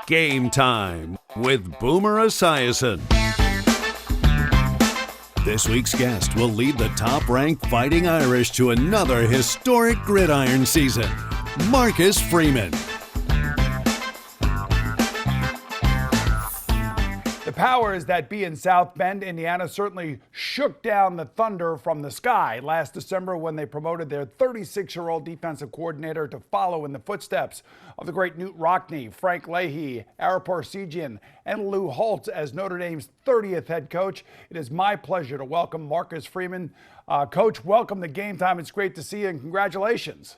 Game Time with Boomer Esiason. This week's guest will lead the top-ranked Fighting Irish to another historic gridiron season, Marcus Freeman. The powers that be in South Bend, Indiana, certainly shook down the thunder from the sky last December when they promoted their 36-year-old defensive coordinator to follow in the footsteps of the great Knute Rockne, Frank Leahy, Ara Parseghian, and Lou Holtz as Notre Dame's 30th head coach. It is my pleasure to welcome Marcus Freeman. Coach, welcome to Game Time. It's great to see you, and congratulations.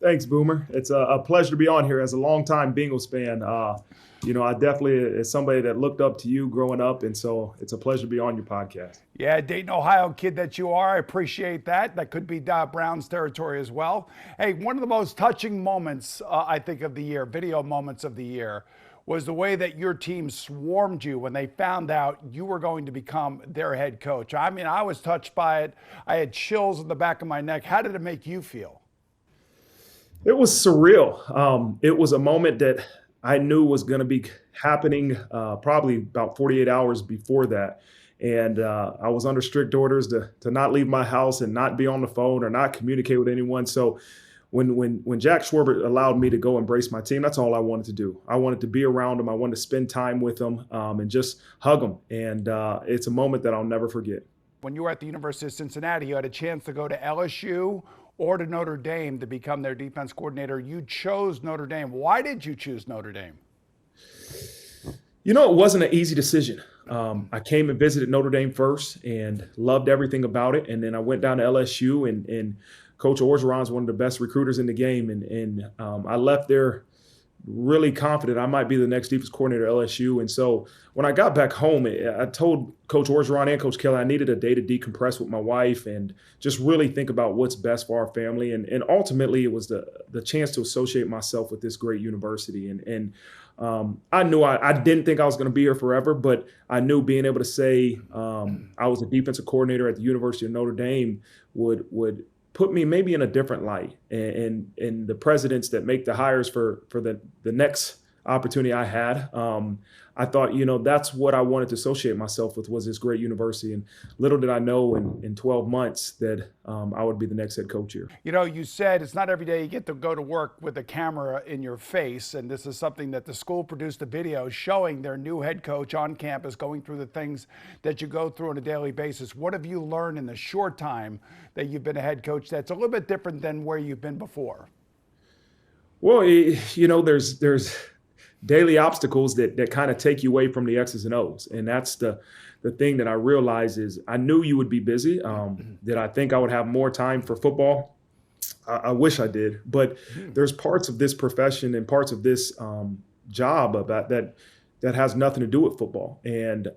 Thanks, Boomer. It's a pleasure to be on here as a longtime Bengals fan. I definitely is somebody that looked up to you growing up, and so it's a pleasure to be on your podcast. Yeah, Dayton, Ohio kid that you are. I appreciate that. That could be Brown's territory as well. Hey, one of the most touching moments, I think, of the year, video moments of the year, was the way that your team swarmed you when they found out you were going to become their head coach. I mean, I was touched by it. I had chills in the back of my neck. How did it make you feel? It was surreal. It was a moment that I knew was going to be happening probably about 48 hours before that. And I was under strict orders to not leave my house and not be on the phone or not communicate with anyone. So when Jack Schwarber allowed me to go embrace my team, that's all I wanted to do. I wanted to be around them. I wanted to spend time with them and just hug them. And it's a moment that I'll never forget. When you were at the University of Cincinnati, you had a chance to go to LSU or to Notre Dame to become their defense coordinator. You chose Notre Dame. Why did you choose Notre Dame? You know, it wasn't an easy decision. I came and visited Notre Dame first and loved everything about it. And then I went down to LSU, and Coach Orgeron is one of the best recruiters in the game. And I left there really confident I might be the next defense coordinator at LSU. And so when I got back home, I told Coach Orgeron and Coach Kelly I needed a day to decompress with my wife and just really think about what's best for our family. And ultimately, it was the chance to associate myself with this great university. And I knew I didn't think I was going to be here forever, but I knew being able to say I was a defensive coordinator at the University of Notre Dame would put me maybe in a different light, and the presidents that make the hires for the next opportunity I had. I thought, that's what I wanted to associate myself with, was this great university. And little did I know in 12 months that I would be the next head coach here. You said it's not every day you get to go to work with a camera in your face. And this is something that the school produced a video showing their new head coach on campus going through the things that you go through on a daily basis. What have you learned in the short time that you've been a head coach that's a little bit different than where you've been before? Well, there's daily obstacles that kind of take you away from the X's and O's. And that's the thing that I realized is I knew you would be busy, that I think I would have more time for football. I wish I did. But there's parts of this profession and parts of this job about that has nothing to do with football. And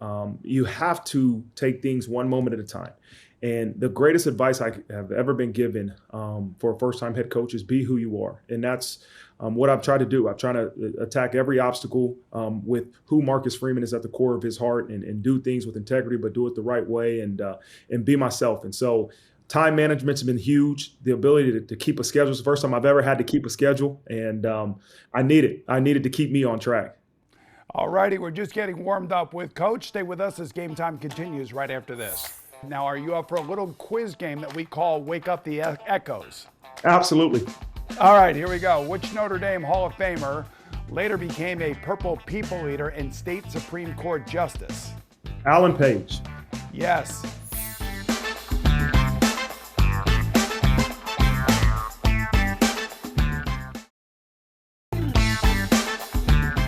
you have to take things one moment at a time. And the greatest advice I have ever been given for a first-time head coach is be who you are. And that's what I've tried to do. I've tried to attack every obstacle with who Marcus Freeman is at the core of his heart and do things with integrity, but do it the right way and be myself. And so time management's been huge. The ability to keep a schedule is the first time I've ever had to keep a schedule. And I needed to keep me on track. All righty, we're just getting warmed up with Coach. Stay with us as Game Time continues right after this. Now, are you up for a little quiz game that we call Wake Up the Echoes? Absolutely. All right, here we go. Which Notre Dame Hall of Famer later became a Purple People Eater and State Supreme Court Justice? Alan Page. Yes.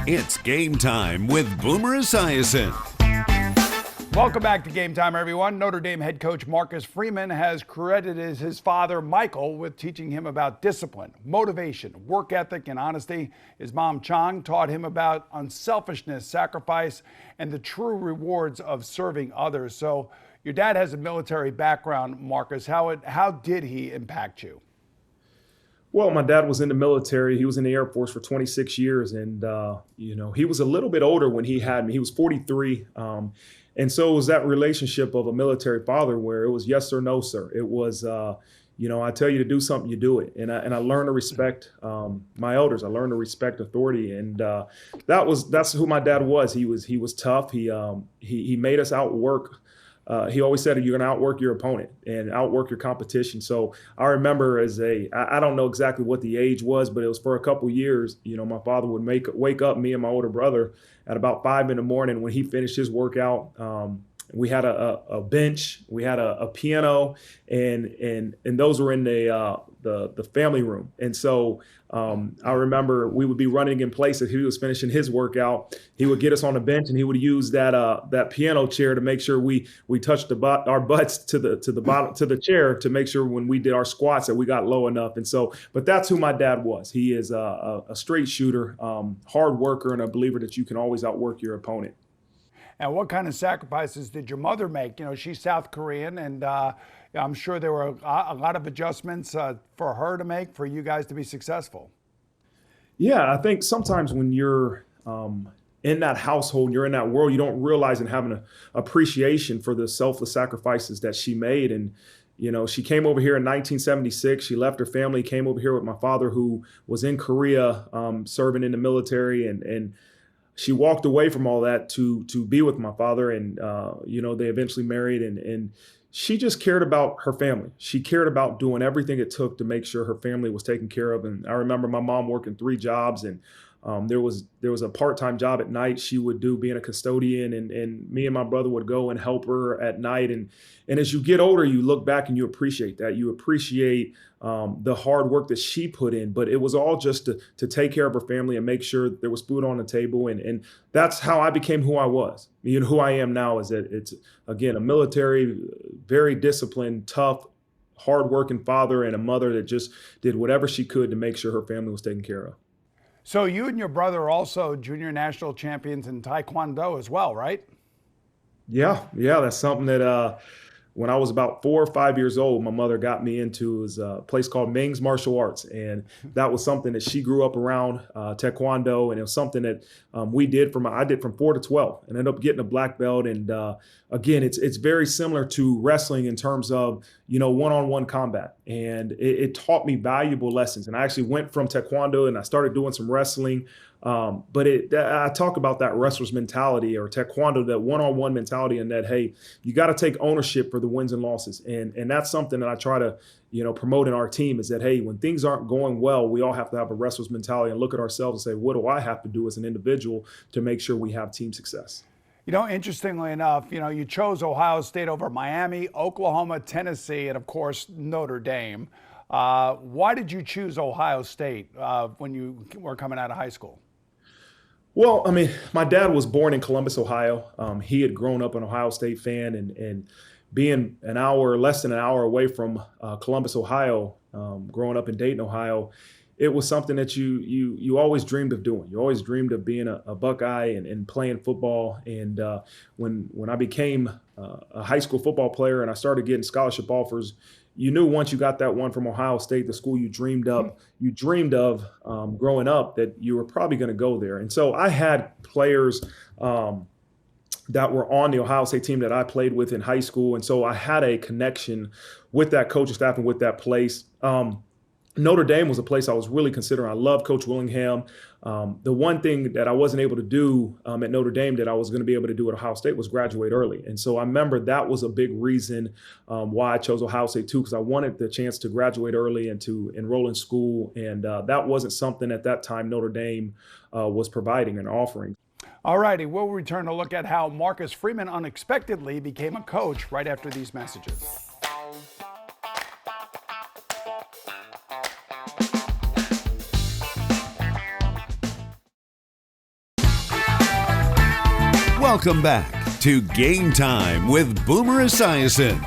It's Game Time with Boomer Esiason. Welcome back to Game Time, everyone. Notre Dame head coach Marcus Freeman has credited his father, Michael, with teaching him about discipline, motivation, work ethic, and honesty. His mom, Chang, taught him about unselfishness, sacrifice, and the true rewards of serving others. So your dad has a military background, Marcus. How did he impact you? Well, my dad was in the military. He was in the Air Force for 26 years. And, he was a little bit older when he had me. He was 43. And so it was that relationship of a military father where it was yes or no, sir. It was, I tell you to do something, you do it. And I learned to respect my elders. I learned to respect authority, and that's who my dad was. He was tough. He made us outwork. He always said, you're going to outwork your opponent and outwork your competition. So I remember I don't know exactly what the age was, but it was for a couple years. My father would wake up me and my older brother at about 5 a.m. when he finished his workout. We had a bench, we had a piano, and those were in the family room. And so I remember we would be running in place as he was finishing his workout. He would get us on the bench, and he would use that piano chair to make sure we touched our butts to the bottom to the chair to make sure when we did our squats that we got low enough. And so, but that's who my dad was. He is a straight shooter, hard worker, and a believer that you can always outwork your opponent. And what kind of sacrifices did your mother make? She's South Korean, and I'm sure there were a lot of adjustments for her to make for you guys to be successful. Yeah, I think sometimes when you're in that household, you're in that world, you don't realize and have an appreciation for the selfless sacrifices that she made. And, she came over here in 1976. She left her family, came over here with my father, who was in Korea serving in the military, and she walked away from all that to be with my father, and they eventually married, and she just cared about her family. She cared about doing everything it took to make sure her family was taken care of. And I remember my mom working 3 jobs, and there was a part-time job at night she would do being a custodian, and me and my brother would go and help her at night. And as you get older, you look back and you appreciate that. You appreciate the hard work that she put in, but it was all just to take care of her family and make sure that there was food on the table. And that's how I became who I was. Who I am now is that it's, again, a military, very disciplined, tough, hardworking father, and a mother that just did whatever she could to make sure her family was taken care of. So you and your brother are also junior national champions in Taekwondo as well, right? Yeah, that's something that when I was about 4 or 5 years old, my mother got me into a place called Ming's Martial Arts. And that was something that she grew up around, Taekwondo. And it was something that I did from 4 to 12 and ended up getting a black belt. And again, it's very similar to wrestling in terms of, one-on-one combat. And it taught me valuable lessons. And I actually went from Taekwondo and I started doing some wrestling. But I talk about that wrestler's mentality, or Taekwondo, that one-on-one mentality, and that, hey, you got to take ownership for the wins and losses. And that's something that I try to, promote in our team, is that, hey, when things aren't going well, we all have to have a wrestler's mentality and look at ourselves and say, what do I have to do as an individual to make sure we have team success? Interestingly enough, you chose Ohio State over Miami, Oklahoma, Tennessee, and of course, Notre Dame. Why did you choose Ohio State when you were coming out of high school? Well, my dad was born in Columbus, Ohio. He had grown up an Ohio State fan, and being less than an hour away from Columbus, Ohio, growing up in Dayton, Ohio, it was something that you always dreamed of doing. You always dreamed of being a Buckeye and playing football. And when I became a high school football player and I started getting scholarship offers, you knew once you got that one from Ohio State, the school you dreamed of growing up, that you were probably going to go there. And so I had players that were on the Ohio State team that I played with in high school. And so I had a connection with that coaching staff and with that place. Notre Dame was a place I was really considering. I love Coach Willingham. The one thing that I wasn't able to do at Notre Dame that I was going to be able to do at Ohio State was graduate early. And so I remember that was a big reason why I chose Ohio State too, because I wanted the chance to graduate early and to enroll in school. And that wasn't something at that time Notre Dame was providing and offering. All righty, we'll return to look at how Marcus Freeman unexpectedly became a coach right after these messages. Welcome back to Game Time with Boomer Esiason.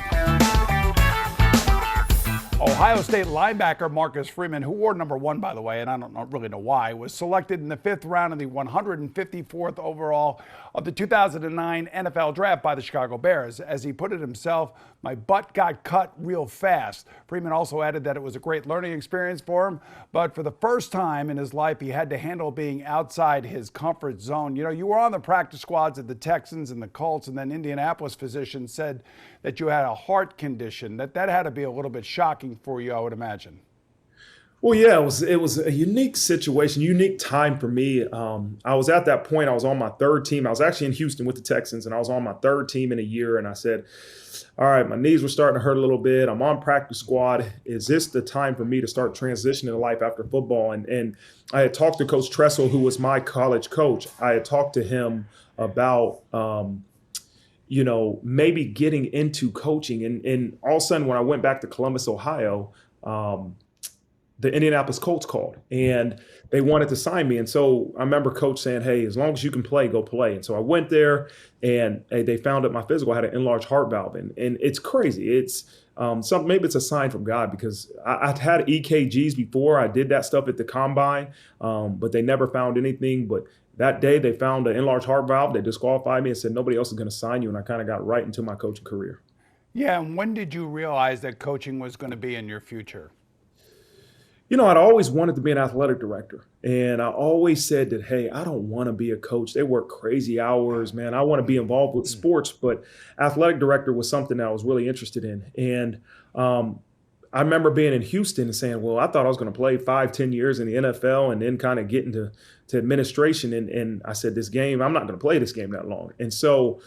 Ohio State linebacker Marcus Freeman, who wore number 1, by the way, and I don't really know why, was selected in the 5th round of the 154th overall of the 2009 NFL Draft by the Chicago Bears. As he put it himself, My butt got cut real fast. Freeman also added that it was a great learning experience for him, but for the first time in his life, he had to handle being outside his comfort zone. You know, you were on the practice squads at the Texans and the Colts, and then Indianapolis physicians said that you had a heart condition. That had to be a little bit shocking for you, I would imagine. Well, yeah, it was a unique situation, unique time for me. I was at that point, I was on my third team. I was actually in Houston with the Texans, and I was on my third team in a year. And I said, all right, my knees were starting to hurt a little bit. I'm on practice squad. Is this the time for me to start transitioning to life after football? And I had talked to Coach Tressel, who was my college coach. I had talked to him about, maybe getting into coaching. And all of a sudden, when I went back to Columbus, Ohio, the Indianapolis Colts called and they wanted to sign me. And so I remember coach saying, hey, as long as you can play, go play. And so I went there and they found that my physical had an enlarged heart valve. And it's crazy. It's maybe it's a sign from God, because I'd had EKGs before. I did that stuff at the combine, but they never found anything. But that day they found an enlarged heart valve. They disqualified me and said, nobody else is going to sign you. And I kind of got right into my coaching career. Yeah. And when did you realize that coaching was going to be in your future? You know, I'd always wanted to be an athletic director. And I always said that, hey, I don't want to be a coach. They work crazy hours, man. I want to be involved with sports, but athletic director was something that I was really interested in. And I remember being in Houston and saying, well, I thought I was going to play 5-10 years in the NFL and then kind of get into administration. And I said, this game, I'm not going to play this game that long. And so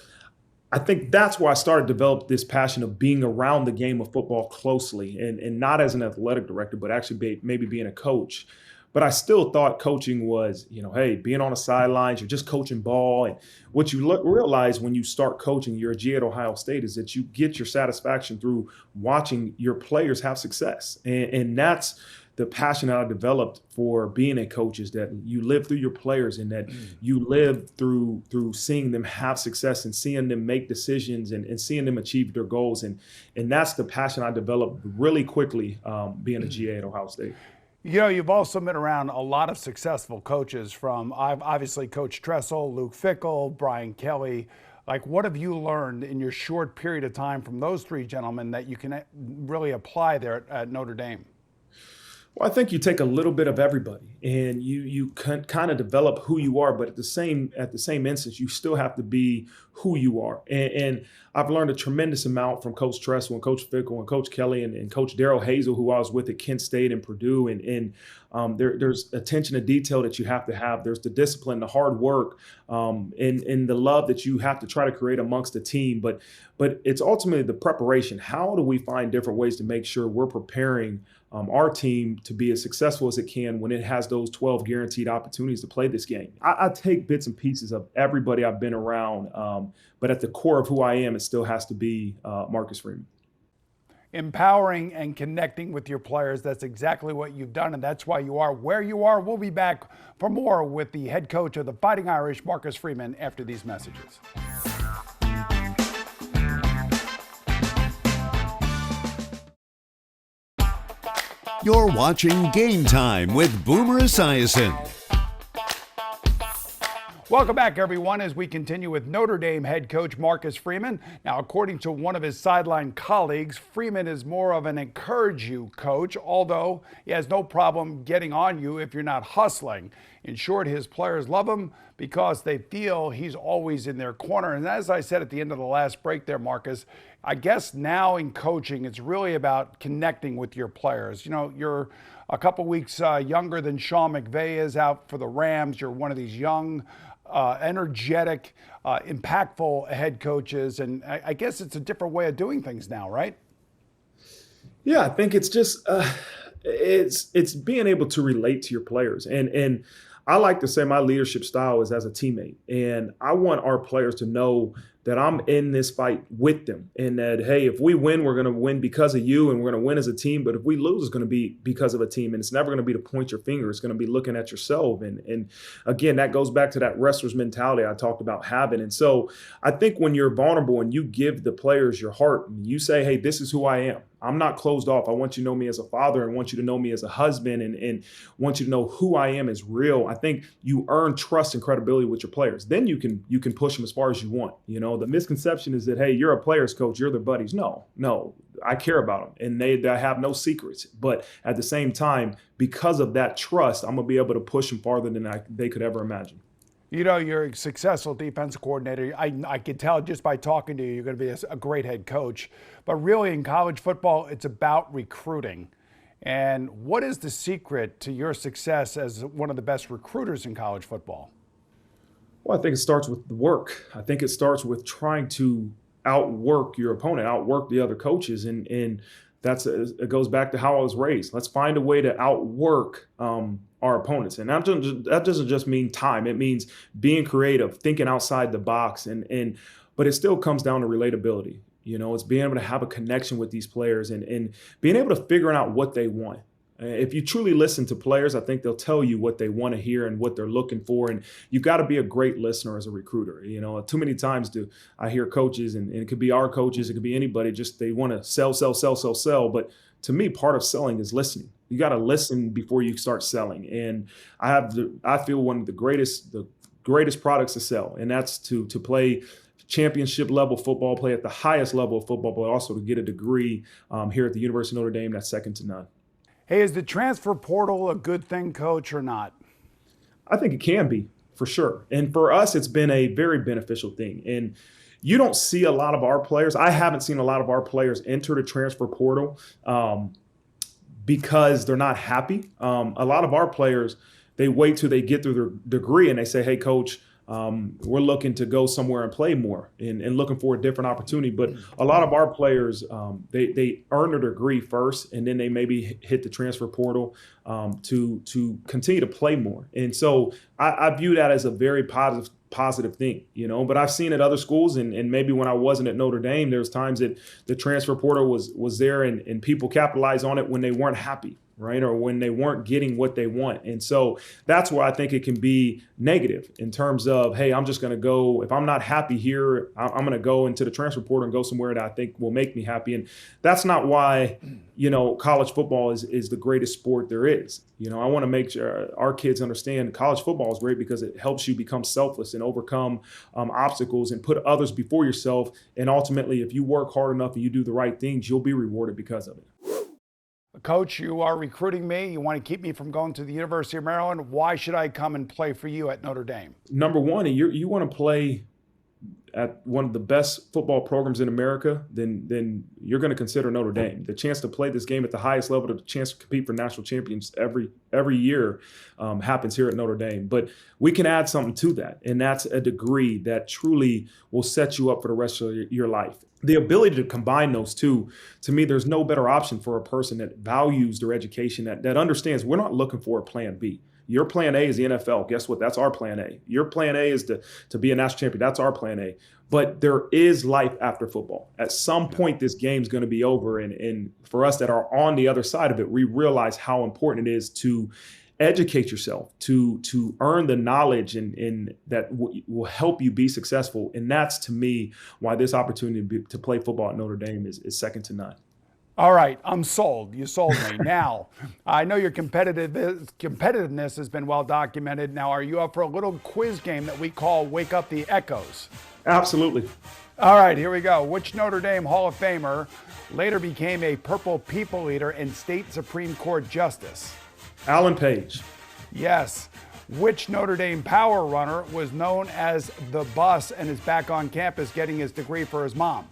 I think that's why I started to develop this passion of being around the game of football closely, and not as an athletic director, but actually maybe being a coach. But I still thought coaching was, hey, being on the sidelines, you're just coaching ball. And what you realize when you start coaching, you're a G at Ohio State, is that you get your satisfaction through watching your players have success. And that's the passion that I developed for being a coach, is that you live through your players, and that you live through seeing them have success and seeing them make decisions and seeing them achieve their goals. And that's the passion I developed really quickly being a GA at Ohio State. You know, you've also been around a lot of successful coaches, from obviously Coach Tressel, Luke Fickell, Brian Kelly. Like, what have you learned in your short period of time from those three gentlemen that you can really apply there at Notre Dame? Well, I think you take a little bit of everybody, and you can kind of develop who you are, but at the same instance, you still have to be who you are. And I've learned a tremendous amount from Coach Tressel and Coach Fickell and Coach Kelly and Coach Darrell Hazel, who I was with at Kent State and Purdue. And there's attention to detail that you have to have. There's the discipline, the hard work, and the love that you have to try to create amongst the team. But it's ultimately the preparation. How do we find different ways to make sure we're preparing our team to be as successful as it can when it has those 12 guaranteed opportunities to play this game? I take bits and pieces of everybody I've been around, but at the core of who I am, it still has to be Marcus Freeman. Empowering and connecting with your players. That's exactly what you've done, and that's why you are where you are. We'll be back for more with the head coach of the Fighting Irish, Marcus Freeman, after these messages. You're watching Game Time with Boomer Esiason. Welcome back, everyone, as we continue with Notre Dame head coach Marcus Freeman. Now, according to one of his sideline colleagues, Freeman is more of an encourage you coach, although he has no problem getting on you if you're not hustling. In short, his players love him because they feel he's always in their corner. And as I said at the end of the last break there, Marcus, I guess now in coaching, it's really about connecting with your players. You know, you're a couple weeks younger than Sean McVay is out for the Rams. You're one of these young, energetic, impactful head coaches. And I guess it's a different way of doing things now, right? Yeah, I think it's just it's being able to relate to your players. And I like to say my leadership style is as a teammate. And I want our players to know that I'm in this fight with them, and that, hey, if we win, we're going to win because of you, and we're going to win as a team. But if we lose, it's going to be because of a team. And it's never going to be to point your finger. It's going to be looking at yourself. And again, that goes back to that wrestler's mentality I talked about having. And so I think when you're vulnerable and you give the players your heart, and you say, hey, this is who I am. I'm not closed off. I want you to know me as a father, and want you to know me as a husband, and want you to know who I am is real. I think you earn trust and credibility with your players. Then you can push them as far as you want. You know, the misconception is that, hey, you're a player's coach, you're their buddies. No, I care about them, and they have no secrets. But at the same time, because of that trust, I'm going to be able to push them farther than they could ever imagine. You know, you're a successful defensive coordinator. I could tell just by talking to you, you're going to be a great head coach. But really, in college football, it's about recruiting. And what is the secret to your success as one of the best recruiters in college football? Well, I think it starts with the work. I think it starts with trying to outwork your opponent, outwork the other coaches. And it goes back to how I was raised. Let's find a way to outwork our opponents. And that doesn't just mean time. It means being creative, thinking outside the box. But it still comes down to relatability. You know, it's being able to have a connection with these players and being able to figure out what they want. If you truly listen to players, I think they'll tell you what they want to hear and what they're looking for. And you've got to be a great listener as a recruiter. You know, too many times I hear coaches, and it could be our coaches, it could be anybody, just they want to sell. But to me, part of selling is listening. You got to listen before you start selling. And I feel one of the greatest products to sell, and that's to play championship level football, play at the highest level of football, but also to get a degree here at the University of Notre Dame that's second to none. Hey, is the transfer portal a good thing, Coach, or not? I think it can be, for sure. And for us, it's been a very beneficial thing. And you don't see a lot of our players. I haven't seen a lot of our players enter the transfer portal because they're not happy. A lot of our players, they wait till they get through their degree and they say, hey, Coach, we're looking to go somewhere and play more and looking for a different opportunity. But a lot of our players, they earn their degree first, and then they maybe hit the transfer portal to continue to play more. And so I view that as a very positive thing, you know. But I've seen at other schools, and maybe when I wasn't at Notre Dame, there was times that the transfer portal was there and people capitalized on it when they weren't happy, right? Or when they weren't getting what they want. And so that's where I think it can be negative in terms of, hey, I'm just going to go, if I'm not happy here, I'm going to go into the transfer portal and go somewhere that I think will make me happy. And that's not why, you know, college football is the greatest sport there is. You know, I want to make sure our kids understand college football is great because it helps you become selfless and overcome obstacles and put others before yourself. And ultimately, if you work hard enough and you do the right things, you'll be rewarded because of it. Coach, you are recruiting me. You want to keep me from going to the University of Maryland. Why should I come and play for you at Notre Dame? Number one, you want to play at one of the best football programs in America, then you're going to consider Notre Dame. The chance to play this game at the highest level, the chance to compete for national champions every year happens here at Notre Dame. But we can add something to that, and that's a degree that truly will set you up for the rest of your life. The ability to combine those two, to me, there's no better option for a person that values their education, that understands we're not looking for a plan B. Your plan A is the NFL. Guess what? That's our plan A. Your plan A is to be a national champion. That's our plan A. But there is life after football. At some point, this game's going to be over. And for us that are on the other side of it, we realize how important it is to educate yourself, to earn the knowledge and that will help you be successful. And that's, to me, why this opportunity to play football at Notre Dame is second to none. All right, I'm sold. You sold me. Now, I know your competitiveness has been well documented. Now, are you up for a little quiz game that we call Wake Up the Echoes? Absolutely. All right, here we go. Which Notre Dame Hall of Famer later became a Purple People Eater and state Supreme Court Justice? Alan Page. Yes. Which Notre Dame power runner was known as the Bus and is back on campus getting his degree for his mom?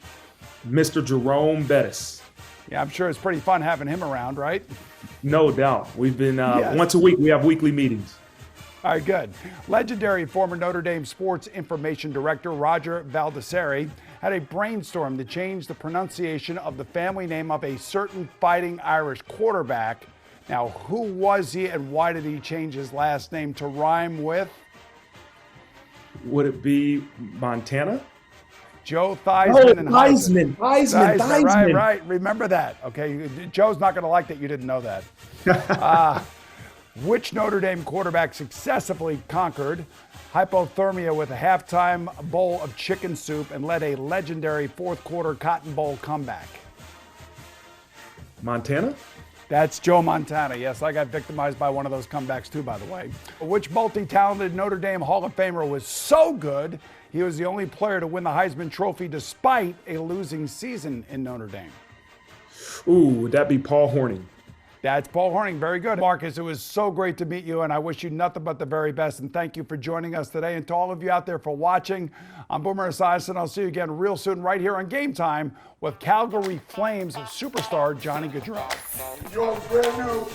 Mr. Jerome Bettis. Yeah, I'm sure it's pretty fun having him around, right? No doubt. We've been once a week. We have weekly meetings. All right, good. Legendary former Notre Dame sports information director Roger Baldessari had a brainstorm to change the pronunciation of the family name of a certain Fighting Irish quarterback. Now, who was he and why did he change his last name to rhyme with? Would it be Montana? Joe Theismann and Theismann. Right. Remember that. Okay. Joe's not going to like that you didn't know that. Which Notre Dame quarterback successfully conquered hypothermia with a halftime bowl of chicken soup and led a legendary fourth quarter Cotton Bowl comeback? Montana? That's Joe Montana. Yes, I got victimized by one of those comebacks too, by the way. Which multi-talented Notre Dame Hall of Famer was so good, he was the only player to win the Heisman Trophy despite a losing season in Notre Dame? Ooh, would that be Paul Hornung? That's Paul Hornung. Very good. Marcus, it was so great to meet you, and I wish you nothing but the very best. And thank you for joining us today. And to all of you out there for watching, I'm Boomer Esiason. I'll see you again real soon right here on Game Time with Calgary Flames superstar Johnny Gaudreau. Your brand new